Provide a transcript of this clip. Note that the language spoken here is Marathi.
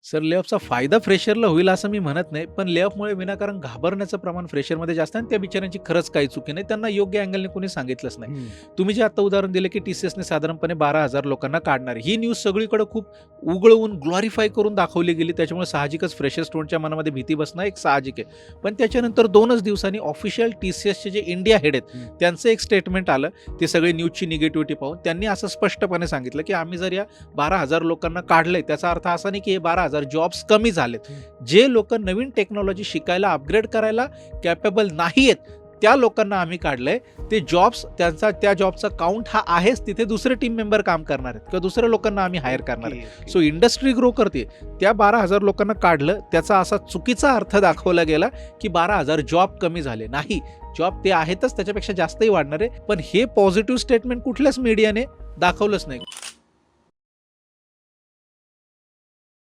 सर लेऑफचा फायदा फ्रेशरला होईल असं मी म्हणत नाही. पण लेऑफमुळे विनाकारण घाबरण्याचं प्रमाण फ्रेशरमध्ये जास्त आहे आणि त्या बिचाऱ्यांची खरंच काही चुकी नाही. त्यांना योग्य अँगलने कोणी सांगितलंच नाही. हं. तुम्ही जे आता उदाहरण दिलं, की टी-सी-एसने साधारणपणे 12,000 लोकांना काढणार आहे. ही न्यूज सगळीकडे खूप उघळवून ग्लोरिफाय करून दाखवली गेली. त्याच्यामुळे साहजिकच फ्रेशर स्टुडंटच्या मनामध्ये भीती बसणं एक साहजिक आहे. पण त्याच्यानंतर 2च दिवसांनी ऑफिशियल टी-सी-एसचे जे इंडिया हेड आहेत, हं. त्यांचं एक स्टेटमेंट आलं. ते सगळे न्यूजची निगेटिव्हिटी पाहून त्यांनी असं स्पष्टपणे सांगितलं, की आम्ही जर या 12,000 लोकांना काढलंय, त्याचा अर्थ असा नाही की हे 12,000 जॉब्स कमी झालेत. जे लोक नवीन टेक्नॉलॉजी शिकायला, अपग्रेड करायला कॅपेबल नाहीयेत, त्या लोकांना आम्ही काढलंय. ते जॉब्स त्या जॉबचा काउंट हा आहेच, तिथे दुसरे टीम मेंबर काम करणार आहेत किंवा दुसऱ्या लोकांना आम्ही हायर करणार आहे. Okay, okay. So industry grow करते. त्या 12,000 लोकांना काढलं, त्याचा असा चुकीचा अर्थ दाखवला गेला, की 12,000 जॉब कमी झाले. नाही, जॉब ते आहेतच, त्याच्यापेक्षा जास्तही वाढणार आहे. पण हे पॉझिटिव्ह स्टेटमेंट कुठल्याच मीडियाने दाखवलंच नाही.